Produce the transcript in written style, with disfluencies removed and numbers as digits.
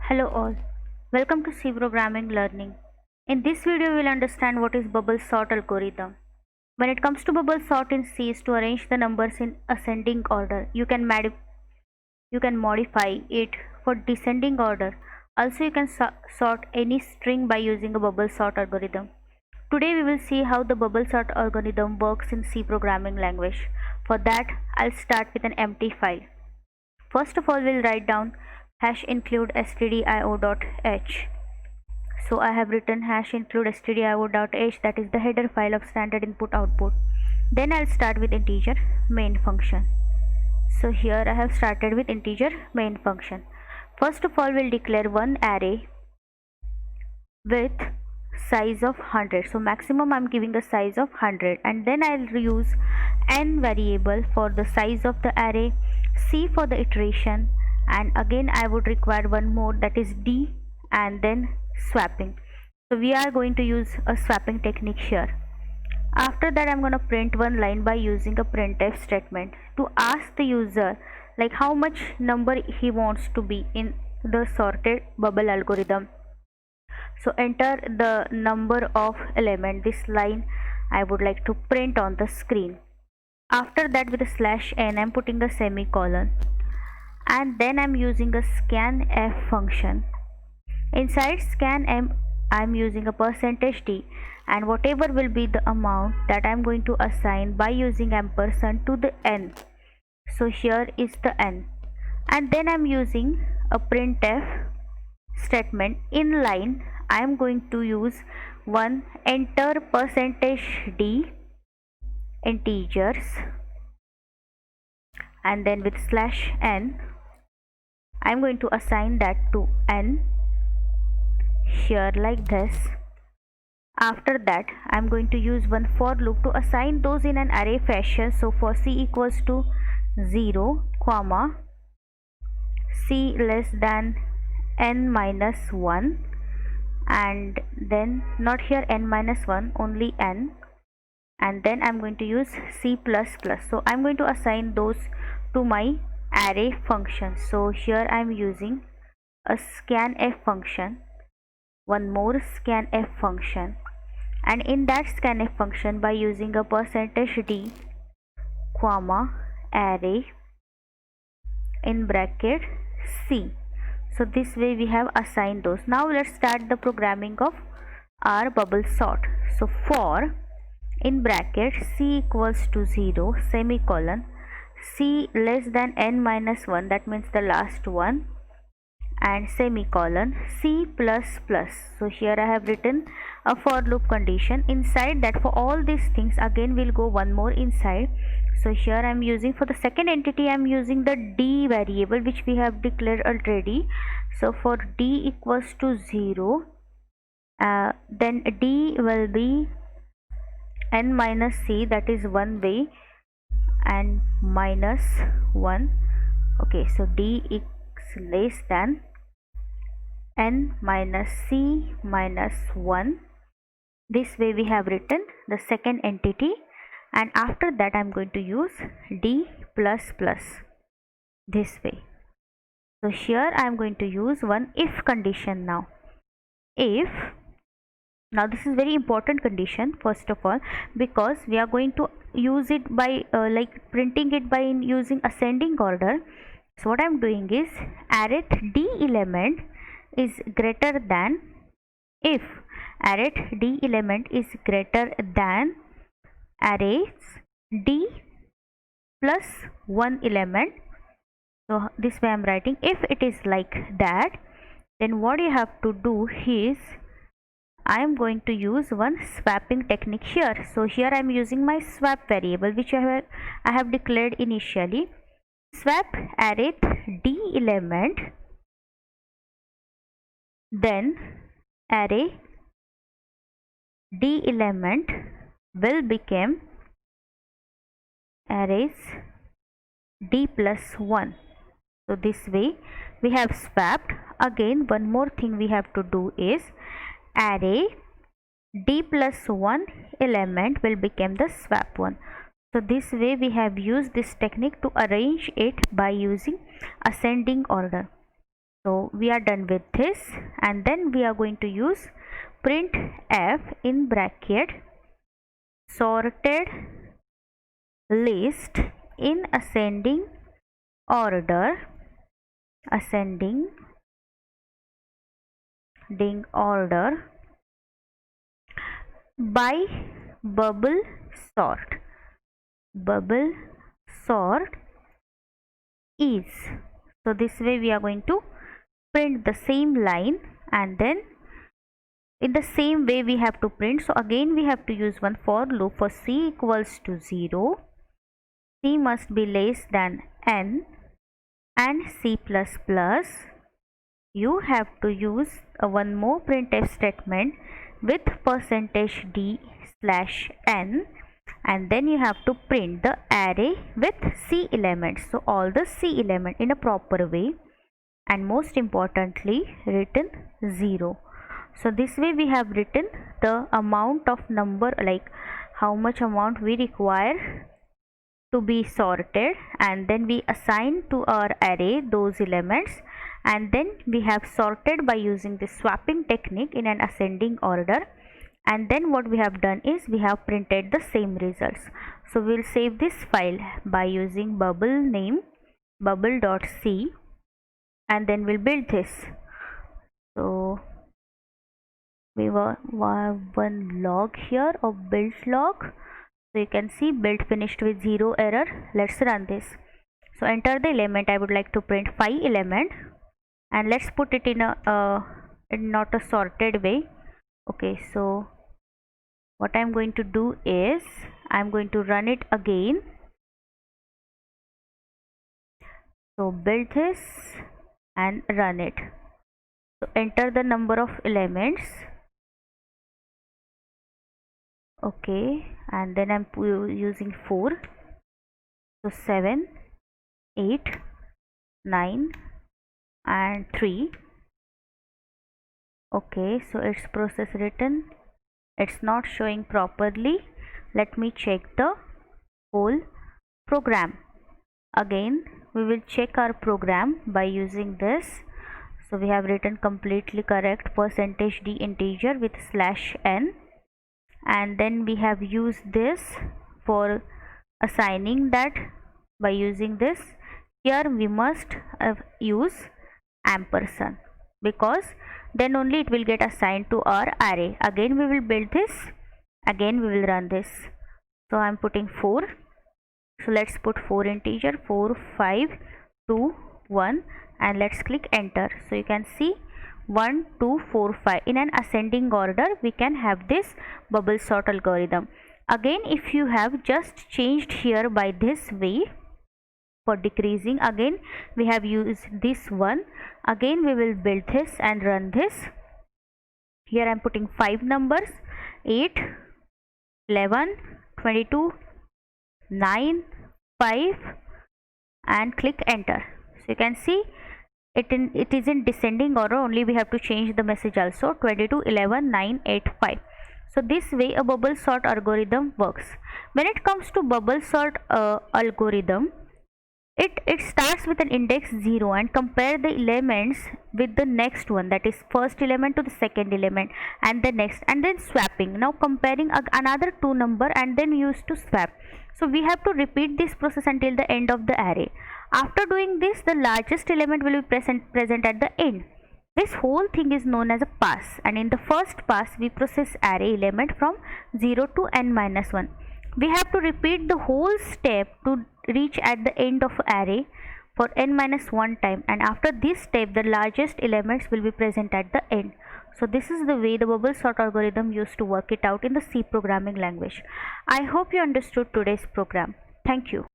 Hello all, welcome to C Programming Learning. In this video we will understand what is bubble sort algorithm. When it comes to bubble sort in C is to arrange the numbers in ascending order. You can modify it for descending order. Also you can sort any string by using a bubble sort algorithm. Today we will see how the bubble sort algorithm works in C programming language. For that I'll start with an empty file. First of all we'll write down hash include stdio.h. So I have written hash include stdio.h, that is the header file of standard input output. Then I'll start with integer main function. So here I have started with integer main function. First of all we'll declare one array with size of 100. So maximum I'm giving a size of 100, and then I'll use n variable for the size of the array, c for the iteration, and again I would require one more, that is d, and then swapping. So we are going to use a swapping technique here. After that I'm going to print one line by using a printf statement to ask the user like how much number he wants to be in the sorted bubble algorithm. So enter the number of element. This line I would like to print on the screen. After that with a /n I'm putting a semicolon, and then I'm using a scanf function. Inside scanf I'm using a %d, and whatever will be the amount that I'm going to assign by using ampersand to the n. So here is the n, and then I'm using a printf statement. In line I am going to use one enter %d integers, and then with /n I'm going to assign that to n here like this. After that I'm going to use one for loop to assign those in an array fashion. So for c equals to 0 comma c less than n minus 1, and then not here n minus 1, only n, and then I'm going to use c plus plus. So I'm going to assign those to my array function. So here I'm using a scanf function, one more scanf function, and in that scanf function by using a %d comma array in bracket c. So this way we have assigned those. Now let's start the programming of our bubble sort. So for in bracket c equals to 0 semicolon c less than n minus 1, that means the last one, and semicolon c plus plus. So here I have written a for loop condition. Inside that, for all these things again we'll go one more inside. So here I'm using, for the second entity I'm using the d variable which we have declared already. So for d equals to 0, then d will be n minus c, that is one way, and minus 1. Okay, so d is less than n minus c minus 1. This way we have written the second entity, and after that I'm going to use d plus plus this way. So here I'm going to use one if condition now. If, now this is very important condition first of all, because we are going to use it by like printing it by using ascending order. So what I'm doing is arith d element is greater than, if arith d element is greater than arrays d plus 1 element. So this way I'm writing. If it is like that, then what you have to do is I am going to use one swapping technique here. So here I am using my swap variable which I have declared initially. Swap arith d element, then array d element will become arrays d plus 1. So this way we have swapped. Again one more thing we have to do is array d plus 1 element will become the swap one. So this way we have used this technique to arrange it by using ascending order. So we are done with this, and then we are going to use printf in bracket sorted list in ascending order by bubble sort is. So this way we are going to print the same line, and then in the same way we have to print. So again we have to use one for loop. For c equals to 0, c must be less than n, and c++, you have to use one more printf statement with %d/n, and then you have to print the array with c elements. So all the c element in a proper way, and most importantly written 0. So this way we have written the amount of number, like how much amount we require to be sorted, and then we assign to our array those elements, and then we have sorted by using the swapping technique in an ascending order. And then what we have done is we have printed the same results. So we'll save this file by using bubble name bubble.c, and then we'll build this. So we have one log here of build log. So you can see build finished with 0 error. Let's run this. So enter the element. I would like to print 5 element, and let's put it in a in not a sorted way. Okay, so what I'm going to do is I'm going to run it again. So build this and run it. So enter the number of elements. Okay, and then I'm using 4. So 7, 8, 9 and 3. Okay, so it's process written. It's not showing properly. Let me check the whole program. Again we will check our program by using this. So we have written completely correct %d integer with /n, and then we have used this for assigning that by using this. Here we must use ampersand, because then only it will get assigned to our array. Again we will build this, again we will run this. So I'm putting 4. So let's put 4 integer, 4, 5, 2, 1, and let's click enter. So you can see 1, 2, 4, 5 in an ascending order we can have this bubble sort algorithm. Again, if you have just changed here by this way for decreasing, again we have used this one. Again we will build this and run this. Here I am putting 5 numbers, 8, 11, 22, 9, 5, and click enter. So you can see it is in descending order, only we have to change the message also. 22, 11, 9, 8, 5. So this way a bubble sort algorithm works. When it comes to bubble sort algorithm, it starts with an index 0 and compare the elements with the next one, that is first element to the second element, and the next, and then swapping. Now comparing another 2 number, and then used to swap. So we have to repeat this process until the end of the array. After doing this, the largest element will be present at the end. This whole thing is known as a pass, and in the first pass we process array element from 0 to n-1. We have to repeat the whole step to reach at the end of array for n-1 time, and after this step the largest elements will be present at the end. So this is the way the bubble sort algorithm used to work it out in the C programming language. I hope you understood today's program. Thank you.